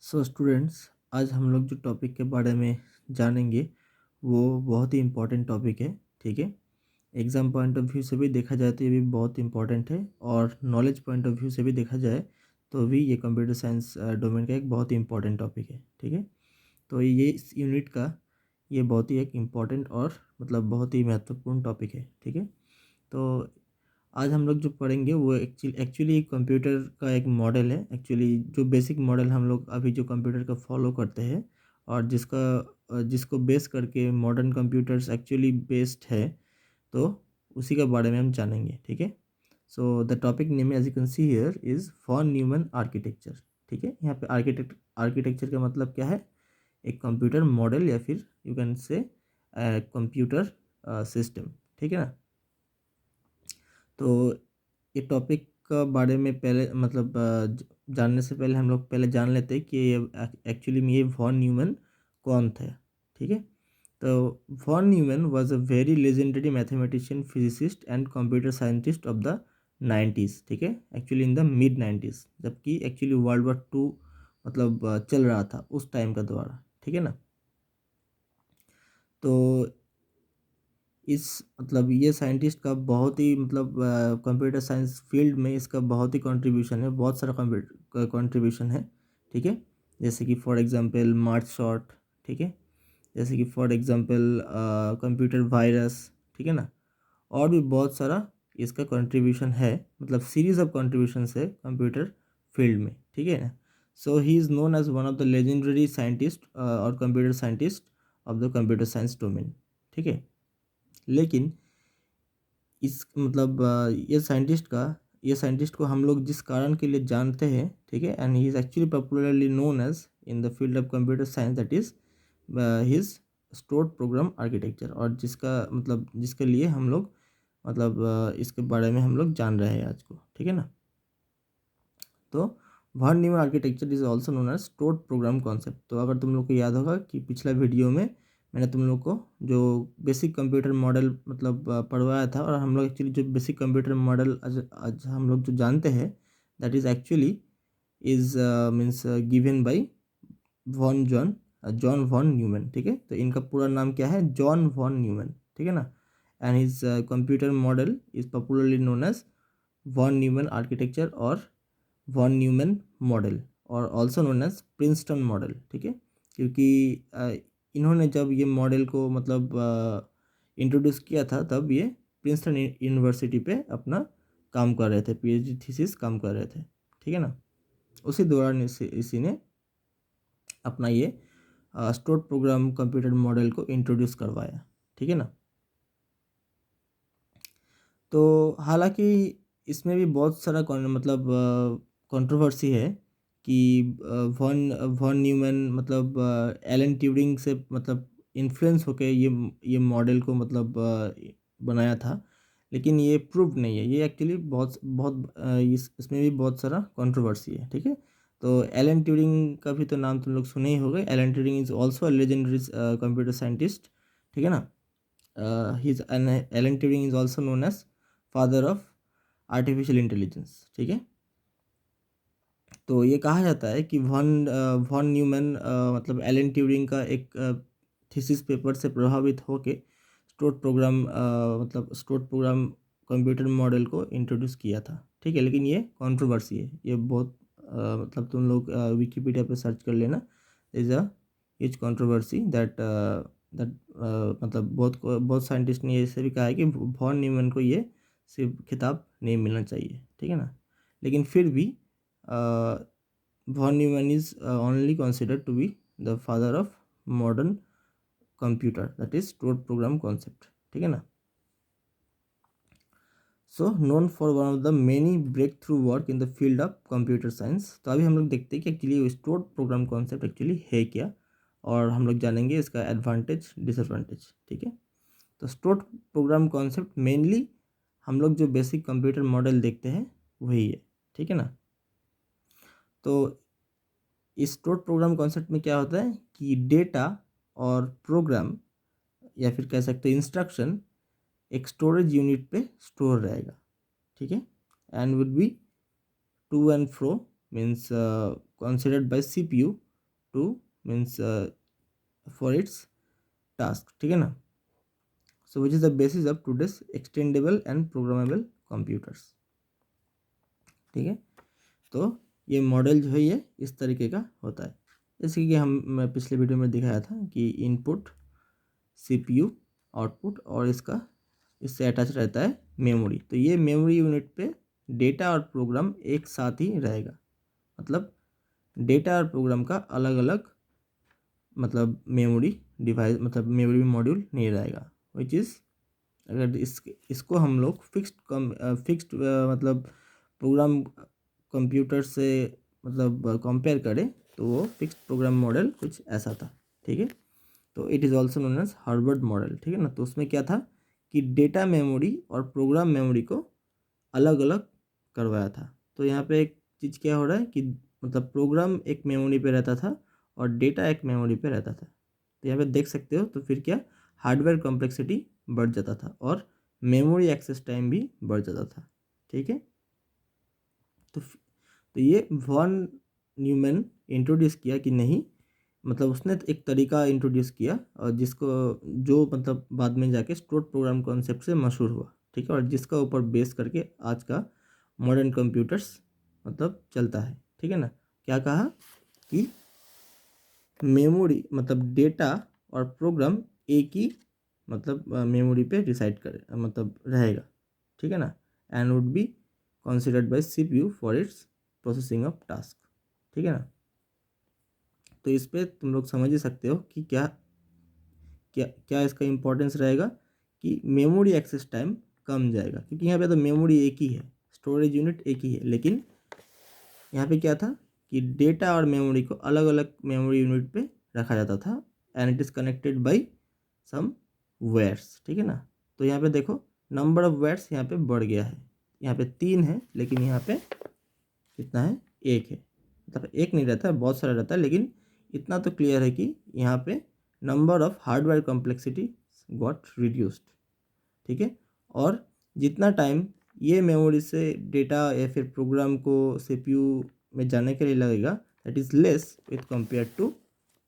So students, आज हम लोग जो टॉपिक के बारे में जानेंगे वो बहुत ही इम्पोर्टेंट टॉपिक है। ठीक है, एग्ज़ाम पॉइंट ऑफ व्यू से भी देखा जाए तो ये भी बहुत इम्पोर्टेंट है, और नॉलेज पॉइंट ऑफ व्यू से भी देखा जाए तो भी ये कंप्यूटर साइंस डोमेन का एक बहुत ही इम्पोर्टेंट टॉपिक है। ठीक है, तो ये इस यूनिट का ये बहुत ही एक इम्पोर्टेंट और मतलब बहुत ही महत्वपूर्ण टॉपिक है। ठीक है, तो आज हम लोग जो पढ़ेंगे वो एक्चुअली कंप्यूटर का एक मॉडल है। एक्चुअली जो बेसिक मॉडल हम लोग अभी जो कंप्यूटर का फॉलो करते हैं और जिसको बेस करके मॉडर्न कंप्यूटर्स एक्चुअली बेस्ड है, तो उसी के बारे में हम जानेंगे। ठीक है, so the topic name as you can see here is von Neumann architecture. ठीक है, यहाँ पे आर्किटेक्चर का मतलब क्या है? एक कंप्यूटर मॉडल या फिर you can say computer system. ठीक है ना। तो ये टॉपिक का बारे में पहले मतलब जानने से पहले हम लोग पहले जान लेते हैं कि ये एक्चुअली में ये वॉन न्यूमन कौन थे। ठीक है, तो von Neumann was a very legendary mathematician, physicist and computer scientist of the 90s। ठीक है, actually in the mid 90s, जबकि एक्चुअली वर्ल्ड वॉर 2 मतलब चल रहा था उस टाइम का द्वारा। ठीक है ना। तो इस मतलब ये साइंटिस्ट का बहुत ही मतलब कंप्यूटर साइंस फील्ड में इसका बहुत ही कंट्रीब्यूशन है, बहुत सारा कंट्रीब्यूशन है। ठीक है, जैसे कि फॉर एग्जांपल मार्च शॉट। ठीक है, जैसे कि फॉर एग्जांपल कंप्यूटर वायरस। ठीक है ना, और भी बहुत सारा इसका कंट्रीब्यूशन है, मतलब सीरीज ऑफ कंट्रीब्यूशन है कंप्यूटर फील्ड में। ठीक है ना। So he is known as one of the legendary scientist और computer scientist of the computer science domain. ठीक है, लेकिन इस मतलब ये साइंटिस्ट को हम लोग जिस कारण के लिए जानते हैं, ठीक है, and he is actually popularly known as in the field of computer science, that is his stored program architecture, और जिसका मतलब जिसके लिए हम लोग मतलब इसके बारे में हम लोग जान रहे हैं आज को। ठीक है ना। तो von Neumann architecture is also known as stored program concept. तो अगर तुम लोग को याद होगा कि पिछला वीडियो में मैंने तुम लोग को जो बेसिक कंप्यूटर मॉडल मतलब पढ़वाया था, और हम लोग एक्चुअली जो बेसिक कंप्यूटर मॉडल आज हम लोग जो जानते हैं, that is actually is means given by John von Neumann. ठीक है, तो इनका पूरा नाम क्या है? John von Neumann. ठीक है ना। And his computer model is popularly known as von Neumann architecture और वॉन न्यूमन मॉडल, और also known as Princeton model. ठीक है, क्योंकि इन्होंने जब ये मॉडल को मतलब इंट्रोड्यूस किया था, तब ये प्रिंसटन यूनिवर्सिटी पे अपना काम कर रहे थे, पीएचडी थीसिस काम कर रहे थे। ठीक है ना। उसी दौरान इसी ने अपना ये स्टोर्ड प्रोग्राम कंप्यूटर मॉडल को इंट्रोड्यूस करवाया। ठीक है ना। तो हालांकि इसमें भी बहुत सारा मतलब कंट्रोवर्सी है कि वॉन वॉन न्यूमैन मतलब एलन ट्यूरिंग से मतलब इन्फ्लुएंस होके ये मॉडल को मतलब बनाया था, लेकिन ये प्रूव नहीं है। ये एक्चुअली बहुत बहुत इसमें भी बहुत सारा कंट्रोवर्सी है। ठीक है, तो एलन ट्यूरिंग का भी तो नाम तुम लोग सुने ही होंगे। Alan Turing is also a legendary computer scientist. ठीक है ना। Alan Turing is also known as father of artificial intelligence. ठीक है, तो ये कहा जाता है कि वॉन न्यूमैन मतलब एलन ट्यूरिंग का एक थीसिस पेपर से प्रभावित होके स्टोर्ड प्रोग्राम कंप्यूटर मॉडल को इंट्रोड्यूस किया था। ठीक है, लेकिन ये कंट्रोवर्सी है। ये बहुत मतलब तुम लोग विकीपीडिया पे सर्च कर लेना। Is a his controversy that मतलब बहुत साइंटिस्ट ने ऐसे भी कहा है कि वॉन न्यूमैन को ये सिर्फ खिताब नहीं मिलना चाहिए। ठीक है ना, लेकिन फिर भी von Neumann is only considered to be the father of modern computer, that is stored program concept. ठीक है ना। So known for one of the many breakthrough work in the field of computer science. तो अभी हम लोग देखते हैं कि actually stored program concept actually है क्या, और हम लोग जानेंगे इसका एडवांटेज डिसएडवांटेज। ठीक है, तो स्टोर्ड प्रोग्राम कॉन्सेप्ट मेनली हम लोग जो बेसिक कंप्यूटर मॉडल देखते हैं वही है। ठीक है ना। तो इस स्टोर्ड प्रोग्राम कॉन्सेप्ट में क्या होता है कि डेटा और प्रोग्राम या फिर कह सकते हैं इंस्ट्रक्शन एक स्टोरेज यूनिट पे स्टोर रहेगा। ठीक है, and will be to and fro means considered by CPU to means for its task, ठीक है ना। So which is the basis of today's extendable and programmable computers, ठीक है। तो ये मॉडल जो है ये इस तरीके का होता है, जैसे कि मैं पिछले वीडियो में दिखाया था कि इनपुट सीपीयू आउटपुट और इसका इससे अटैच रहता है मेमोरी। तो ये मेमोरी यूनिट पे डेटा और प्रोग्राम एक साथ ही रहेगा, मतलब डेटा और प्रोग्राम का अलग अलग मतलब मेमोरी डिवाइस मतलब मेमोरी मॉड्यूल नहीं रहेगा। विच इज़ अगर इसको हम लोग फिक्स्ड मतलब प्रोग्राम कंप्यूटर से मतलब कंपेयर करें तो वो फिक्स्ड प्रोग्राम मॉडल कुछ ऐसा था, ठीक है। तो it is also known as Harvard model, ठीक है ना। तो उसमें क्या था कि डेटा मेमोरी और प्रोग्राम मेमोरी को अलग अलग करवाया था। तो यहाँ पे एक चीज़ क्या हो रहा है कि मतलब प्रोग्राम एक मेमोरी पे रहता था और डेटा एक मेमोरी पे रहता था। तो यहाँ पे देख सकते हो, तो फिर क्या हार्डवेयर कॉम्प्लेक्सिटी बढ़ जाता था और मेमोरी एक्सेस टाइम भी बढ़ जाता था, ठीक है। तो ये वॉन न्यूमैन इंट्रोड्यूस किया कि नहीं, मतलब उसने एक तरीका इंट्रोड्यूस किया और जिसको जो मतलब बाद में जाके स्टोर्ड प्रोग्राम कॉन्सेप्ट से मशहूर हुआ, ठीक है, और जिसका ऊपर बेस करके आज का मॉडर्न कंप्यूटर्स मतलब चलता है, ठीक है ना। क्या कहा कि मेमोरी मतलब डेटा और प्रोग्राम एक ही मतलब मेमोरी पे रिसाइड करे मतलब रहेगा, ठीक है ना, and would be considered by CPU for its processing of task, ठीक है ना। तो इस पे तुम लोग समझ ही सकते हो कि क्या क्या क्या इसका इम्पोर्टेंस रहेगा कि मेमोरी एक्सेस टाइम कम जाएगा, क्योंकि यहाँ पे तो मेमोरी एक ही है, स्टोरेज यूनिट एक ही है, लेकिन यहाँ पे क्या था कि डेटा और मेमोरी को अलग अलग मेमोरी यूनिट पे रखा जाता था and it is connected by some wires, ठीक है ना। तो यहाँ पे देखो नंबर ऑफ वेयर्स यहाँ पे बढ़ गया है, यहाँ पे 3 है लेकिन यहाँ पे कितना है, 1 है। मतलब एक नहीं रहता है, बहुत सारा रहता है, लेकिन इतना तो क्लियर है कि यहाँ पे number of hardware complexity got reduced, ठीक है। और जितना टाइम ये मेमोरी से डेटा या फिर प्रोग्राम को सीपीयू में जाने के लिए लगेगा, that is less with compare to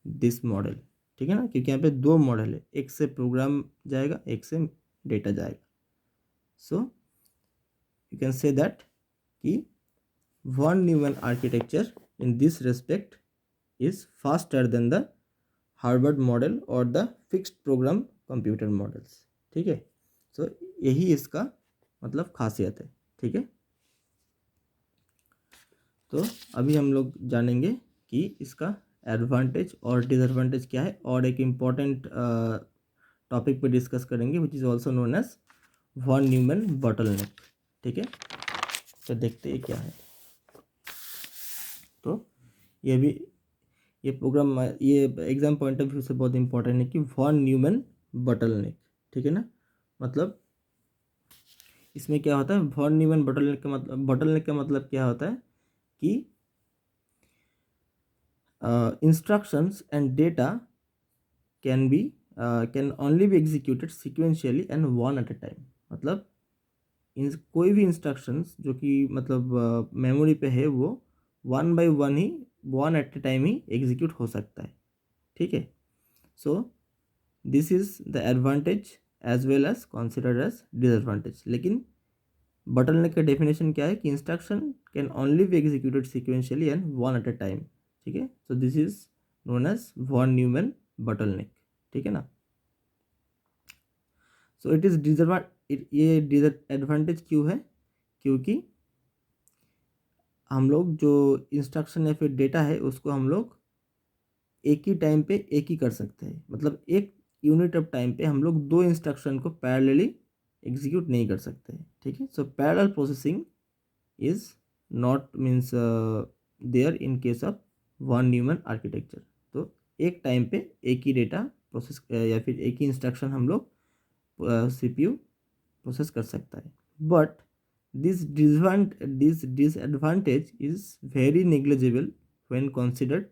this model, ठीक है ना, क्योंकि यहाँ पे 2 मॉडल है, एक से प्रोग्राम जाएगा एक से डेटा जाएगा। So you can say that कि von Neumann architecture in this respect is faster than the Harvard model or the fixed program computer models, ठीक है। सो यही इसका मतलब खासियत है, ठीक है। तो अभी हम लोग जानेंगे कि इसका एडवांटेज और डिसएडवांटेज क्या है, और एक इम्पॉर्टेंट टॉपिक पे डिस्कस करेंगे which is also known as von Neumann bottleneck, ठीक है। तो देखते हैं क्या है। तो ये भी ये प्रोग्राम ये एग्जाम पॉइंट ऑफ व्यू से बहुत इंपॉर्टेंट है कि वॉन न्यूमैन बॉटलनेक, ठीक है ना। मतलब इसमें क्या होता है, वॉन न्यूमैन बॉटलनेक का मतलब क्या होता है कि instructions and data can be can only be executed sequentially and one at a time. मतलब कोई भी इंस्ट्रक्शंस जो कि मतलब मेमोरी पे है वो वन बाय वन ही वन एट ए टाइम ही एग्जीक्यूट हो सकता है, ठीक है। So this is the advantage as well as considered as disadvantage. लेकिन बॉटलनेक का डेफिनेशन क्या है कि instruction can only be executed sequentially and one at a time, ठीक है। So this is known as von Neumann bottleneck, ठीक है ना। सो इट इज़ ये डिसएडवांटेज क्यों है, क्योंकि हम लोग जो इंस्ट्रक्शन या फिर डेटा है उसको हम लोग एक ही टाइम पे एक ही कर सकते हैं, मतलब एक यूनिट ऑफ टाइम पे हम लोग 2 इंस्ट्रक्शन को पैरेलली एग्जीक्यूट नहीं कर सकते, ठीक है। So parallel processing is not means there in case of von Neumann architecture. तो एक टाइम पे एक ही डेटा प्रोसेस या फिर एक ही इंस्ट्रक्शन हम लोग सीपीयू प्रोसेस कर सकता है। But this disadvantage is very negligible when considered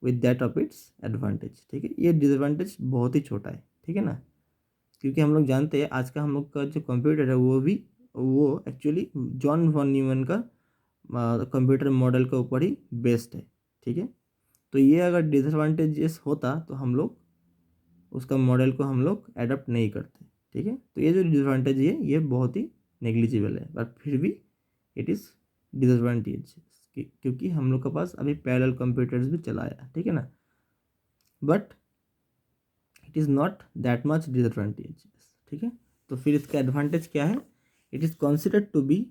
with that of its advantage, ठीक है। ये डिसएडवांटेज बहुत ही छोटा है, ठीक है ना, क्योंकि हम लोग जानते हैं आज का हम लोग का जो कंप्यूटर है वो एक्चुअली जॉन वॉन न्यूमैन का कंप्यूटर मॉडल के ऊपर ही बेस्ड है, ठीक है। तो ये अगर डिसएडवांटेजेस होता तो हम लोग उसका मॉडल को हम लोग एडप्ट नहीं करते, ठीक है। तो ये जो डिसएडवांटेज है ये बहुत ही नेग्लिजिबल है, बट फिर भी इट इज़ डिसएडवांटेज, क्योंकि हम लोग के पास अभी पैरेलल कंप्यूटर्स भी चलाया, ठीक है ना, but it is not that much disadvantage, ठीक है। तो फिर इसका एडवांटेज क्या है? It is considered to be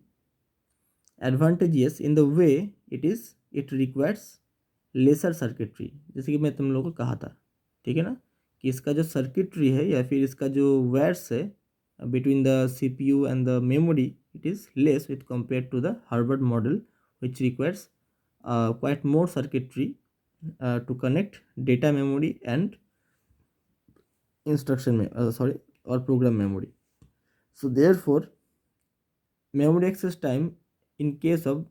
advantageous in the way it requires lesser circuitry, जैसे कि मैं तुम लोगों को कहा था, ठीक है ना, कि इसका जो सर्किटरी है या फिर इसका जो वायर्स है between the CPU and the memory, it is less with compare to the Harvard model which requires quite more circuitry to connect data memory and or program memory. So therefore memory access time in case of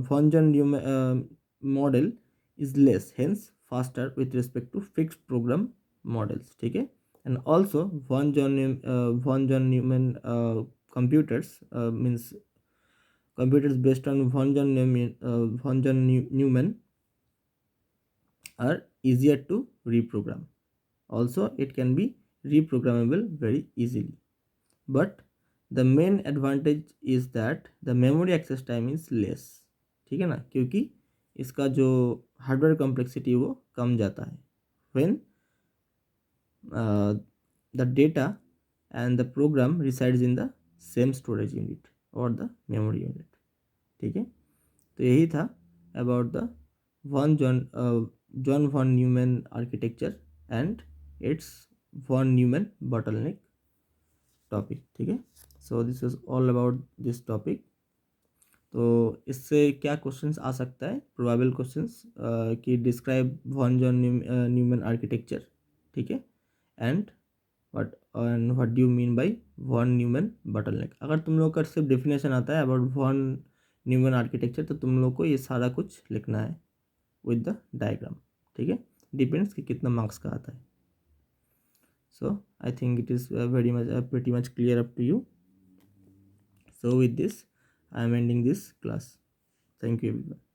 von Neumann model is less, hence faster with respect to fixed program models, ठीक है। and also von Neumann computers means computers based on Newman are easier to reprogram. Also it can be reprogrammable very easily, but the main advantage is that the memory access time is less, ठीक है ना, क्योंकि इसका जो hardware complexity वो कम जाता है when the data and the program resides in the same storage unit or the memory unit, ठीक है। तो यही था about the John von Neumann architecture and its von Neumann bottleneck topic, ठीक है। So this is all about this topic. तो इससे क्या क्वेश्चंस आ सकता है? प्रोबेबल क्वेश्चंस कि describe von John Neumann architecture, ठीक है, and what do you mean by von Neumann bottleneck. अगर तुम लोग का सिर्फ डेफिनेशन आता है अबाउट वॉन न्यूमैन आर्किटेक्चर तो तुम लोग को ये सारा कुछ लिखना है विद द डायग्राम, ठीक है। डिपेंड्स कि कितना मार्क्स का आता है। So I think it is very much pretty much clear up to you. So with this I am ending this class. Thank you everyone.